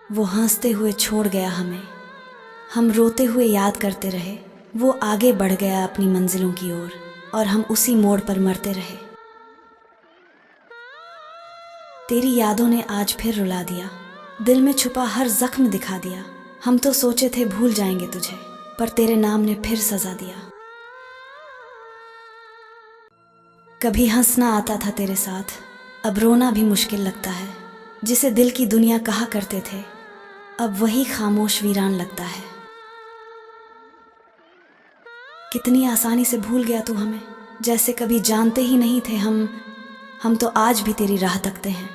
वो हंसते हुए छोड़ गया हमें, हम रोते हुए याद करते रहे। वो आगे बढ़ गया अपनी मंजिलों की ओर और हम उसी मोड़ पर मरते रहे। तेरी यादों ने आज फिर रुला दिया, दिल में छुपा हर जख्म दिखा दिया। हम तो सोचे थे भूल जाएंगे तुझे, पर तेरे नाम ने फिर सजा दिया। कभी हंसना आता था तेरे साथ, अब रोना भी मुश्किल लगता है। जिसे दिल की दुनिया कहा करते थे, अब वही खामोश वीरान लगता है। कितनी आसानी से भूल गया तू हमें, जैसे कभी जानते ही नहीं थे हम तो आज भी तेरी राह तकते हैं।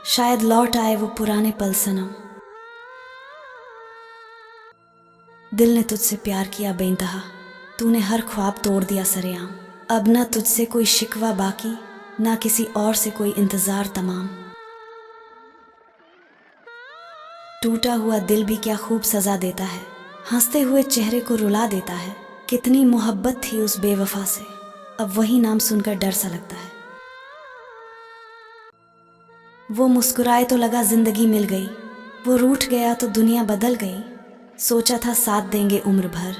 शायद लौट आए वो पुराने पल सनम। दिल ने तुझसे प्यार किया बेइंतहा, तूने हर ख्वाब तोड़ दिया सरेआम। अब ना तुझसे कोई शिकवा बाकी, ना किसी और से कोई इंतजार तमाम। टूटा हुआ दिल भी क्या खूब सजा देता है, हंसते हुए चेहरे को रुला देता है। कितनी मोहब्बत थी उस बेवफा से, अब वही नाम सुनकर डर सा लगता है। वो मुस्कुराए तो लगा जिंदगी मिल गई, वो रूठ गया तो दुनिया बदल गई। सोचा था साथ देंगे उम्र भर,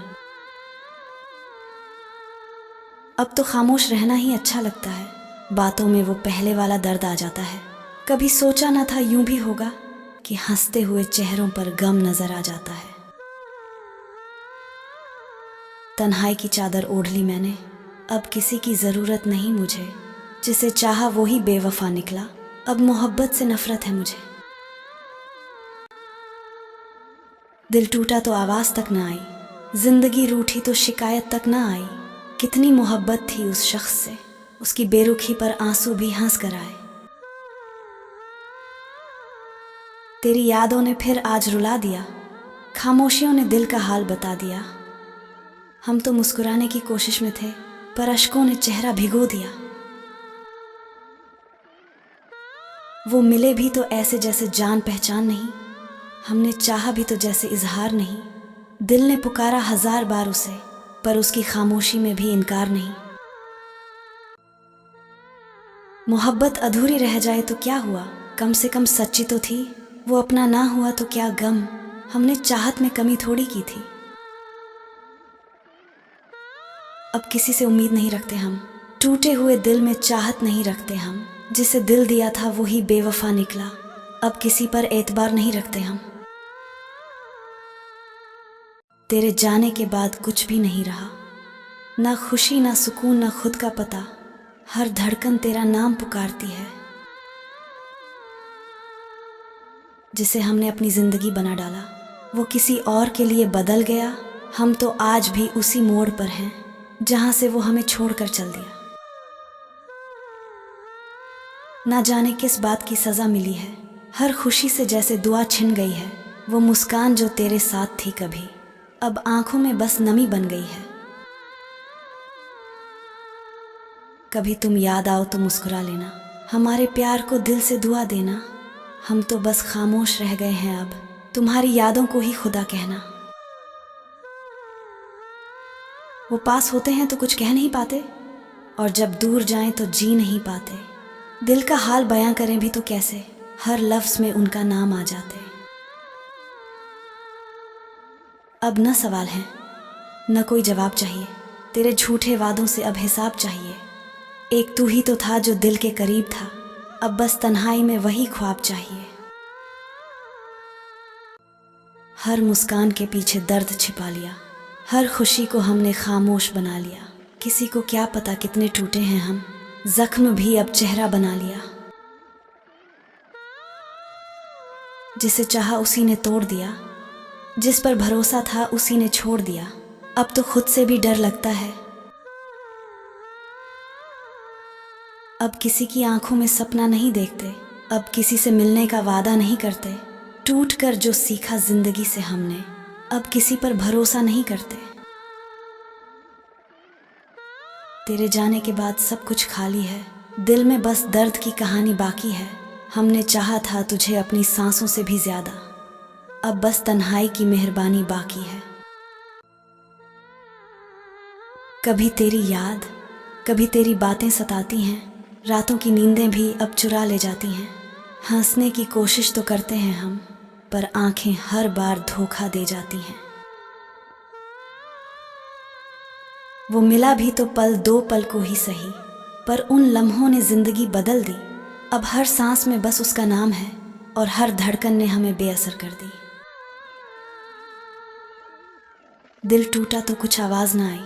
अब तो खामोश रहना ही अच्छा लगता है। बातों में वो पहले वाला दर्द आ जाता है। कभी सोचा ना था यूं भी होगा कि हंसते हुए चेहरों पर गम नजर आ जाता है। तन्हाई की चादर ओढ़ ली मैंने, अब किसी की जरूरत नहीं मुझे। जिसे चाहा वो ही बेवफा निकला, अब मोहब्बत से नफरत है मुझे। दिल टूटा तो आवाज तक ना आई, जिंदगी रूठी तो शिकायत तक ना आई। कितनी मोहब्बत थी उस शख्स से, उसकी बेरुखी पर आंसू भी हंस कर आए। तेरी यादों ने फिर आज रुला दिया, खामोशियों ने दिल का हाल बता दिया। हम तो मुस्कुराने की कोशिश में थे, पर अश्कों ने चेहरा भिगो दिया। वो मिले भी तो ऐसे जैसे जान पहचान नहीं, हमने चाहा भी तो जैसे इजहार नहीं। दिल ने पुकारा हजार बार उसे, पर उसकी खामोशी में भी इनकार नहीं। मोहब्बत अधूरी रह जाए तो क्या हुआ, कम से कम सच्ची तो थी। वो अपना ना हुआ तो क्या गम, हमने चाहत में कमी थोड़ी की थी। अब किसी से उम्मीद नहीं रखते हम, टूटे हुए दिल में चाहत नहीं रखते हम। जिसे दिल दिया था वही बेवफा निकला, अब किसी पर एतबार नहीं रखते हम। तेरे जाने के बाद कुछ भी नहीं रहा, ना खुशी ना सुकून ना खुद का पता। हर धड़कन तेरा नाम पुकारती है। जिसे हमने अपनी जिंदगी बना डाला, वो किसी और के लिए बदल गया। हम तो आज भी उसी मोड़ पर हैं जहां से वो हमें छोड़कर चल दिया। ना जाने किस बात की सजा मिली है, हर खुशी से जैसे दुआ छिन गई है। वो मुस्कान जो तेरे साथ थी कभी, अब आंखों में बस नमी बन गई है। कभी तुम याद आओ तो मुस्कुरा लेना, हमारे प्यार को दिल से दुआ देना। हम तो बस खामोश रह गए हैं अब, तुम्हारी यादों को ही खुदा कहना। वो पास होते हैं तो कुछ कह नहीं पाते, और जब दूर जाएं तो जी नहीं पाते। दिल का हाल बयां करें भी तो कैसे, हर लफ्ज में उनका नाम आ जाते। अब न सवाल है न कोई जवाब चाहिए, तेरे झूठे वादों से अब हिसाब चाहिए। एक तू ही तो था जो दिल के करीब था, अब बस तन्हाई में वही ख्वाब चाहिए। हर मुस्कान के पीछे दर्द छिपा लिया, हर खुशी को हमने खामोश बना लिया। किसी को क्या पता कितने टूटे हैं हम, जख्म भी अब चेहरा बना लिया। जिसे चाहा उसी ने तोड़ दिया, जिस पर भरोसा था उसी ने छोड़ दिया। अब तो खुद से भी डर लगता है, अब किसी की आंखों में सपना नहीं देखते। अब किसी से मिलने का वादा नहीं करते। टूट कर जो सीखा जिंदगी से हमने, अब किसी पर भरोसा नहीं करते। तेरे जाने के बाद सब कुछ खाली है, दिल में बस दर्द की कहानी बाकी है। हमने चाहा था तुझे अपनी सांसों से भी ज्यादा, अब बस तन्हाई की मेहरबानी बाकी है। कभी तेरी याद, कभी तेरी बातें सताती हैं, रातों की नींदें भी अब चुरा ले जाती हैं। हंसने की कोशिश तो करते हैं हम, पर आंखें हर बार धोखा दे जाती हैं। वो मिला भी तो पल दो पल को ही सही, पर उन लम्हों ने जिंदगी बदल दी। अब हर सांस में बस उसका नाम है और हर धड़कन ने हमें बेअसर कर दी। दिल टूटा तो कुछ आवाज ना आई,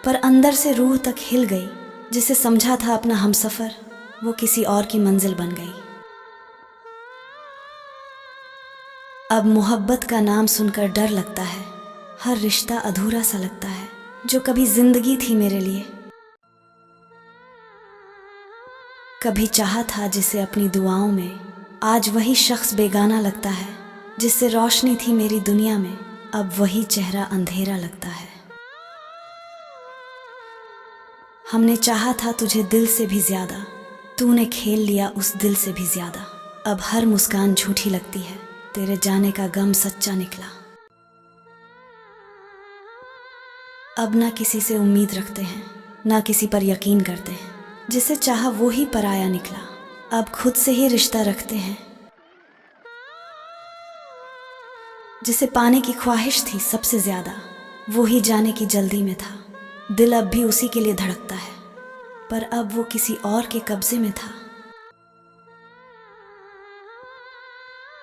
पर अंदर से रूह तक हिल गई। जिसे समझा था अपना हमसफर, वो किसी और की मंजिल बन गई। अब मोहब्बत का नाम सुनकर डर लगता है, हर रिश्ता अधूरा सा लगता है जो कभी जिंदगी थी मेरे लिए। कभी चाहा था जिसे अपनी दुआओं में, आज वही शख्स बेगाना लगता है। जिससे रोशनी थी मेरी दुनिया में, अब वही चेहरा अंधेरा लगता है। हमने चाहा था तुझे दिल से भी ज्यादा, तूने खेल लिया उस दिल से भी ज्यादा। अब हर मुस्कान झूठी लगती है, तेरे जाने का गम सच्चा निकला। अब ना किसी से उम्मीद रखते हैं, ना किसी पर यकीन करते हैं। जिसे चाहा वो ही पराया निकला, अब खुद से ही रिश्ता रखते हैं। जिसे पाने की ख्वाहिश थी सबसे ज्यादा, वो ही जाने की जल्दी में था। दिल अब भी उसी के लिए धड़कता है, पर अब वो किसी और के कब्जे में था।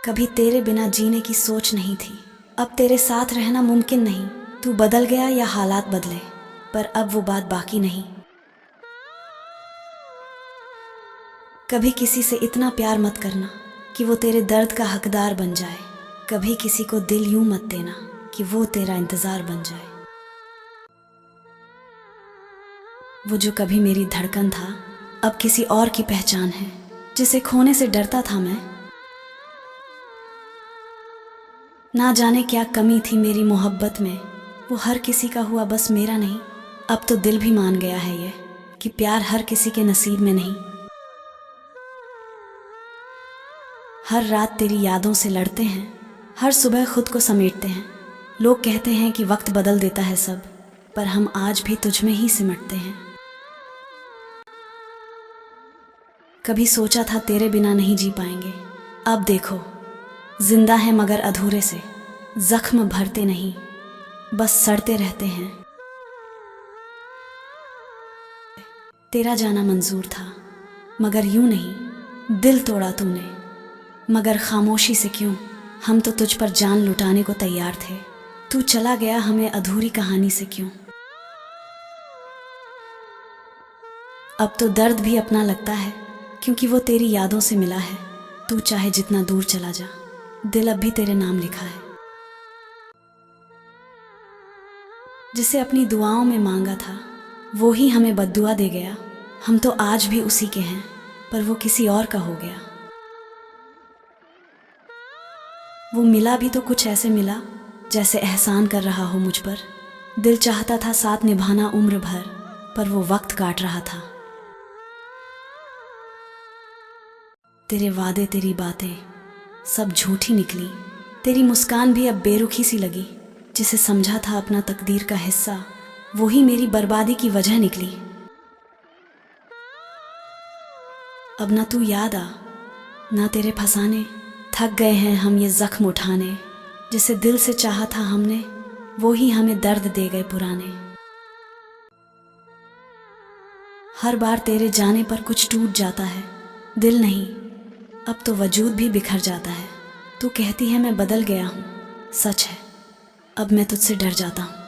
कभी तेरे बिना जीने की सोच नहीं थी, अब तेरे साथ रहना मुमकिन नहीं। तू बदल गया या हालात बदले, पर अब वो बात बाकी नहीं। कभी किसी से इतना प्यार मत करना कि वो तेरे दर्द का हकदार बन जाए। कभी किसी को दिल यूं मत देना कि वो तेरा इंतजार बन जाए। वो जो कभी मेरी धड़कन था, अब किसी और की पहचान है। जिसे खोने से डरता था मैं, ना जाने क्या कमी थी मेरी मोहब्बत में। वो हर किसी का हुआ, बस मेरा नहीं। अब तो दिल भी मान गया है ये कि प्यार हर किसी के नसीब में नहीं। हर रात तेरी यादों से लड़ते हैं, हर सुबह खुद को समेटते हैं। लोग कहते हैं कि वक्त बदल देता है सब, पर हम आज भी तुझ में ही सिमटते हैं। कभी सोचा था तेरे बिना नहीं जी पाएंगे, अब देखो जिंदा है मगर अधूरे से। जख्म भरते नहीं, बस सड़ते रहते हैं। तेरा जाना मंजूर था मगर यूं नहीं, दिल तोड़ा तूने मगर खामोशी से क्यों। हम तो तुझ पर जान लुटाने को तैयार थे, तू चला गया हमें अधूरी कहानी से क्यों। अब तो दर्द भी अपना लगता है, क्योंकि वो तेरी यादों से मिला है। तू चाहे जितना दूर चला जा, दिल अब भी तेरे नाम लिखा है। जिसे अपनी दुआओं में मांगा था, वो ही हमें बद्दुआ दे गया। हम तो आज भी उसी के हैं, पर वो किसी और का हो गया। वो मिला भी तो कुछ ऐसे मिला जैसे एहसान कर रहा हो मुझ पर। दिल चाहता था साथ निभाना उम्र भर, पर वो वक्त काट रहा था। तेरे वादे तेरी बातें सब झूठी निकली, तेरी मुस्कान भी अब बेरुखी सी लगी। जिसे समझा था अपना तकदीर का हिस्सा, वो ही मेरी बर्बादी की वजह निकली। अब ना तू याद आ, ना तेरे फसाने। थक गए हैं हम ये जख्म उठाने। जिसे दिल से चाहा था हमने, वो ही हमें दर्द दे गए पुराने। हर बार तेरे जाने पर कुछ टूट जाता है, दिल नहीं अब तो वजूद भी बिखर जाता है। तू कहती है मैं बदल गया हूँ, सच है अब मैं तुझसे डर जाता हूँ।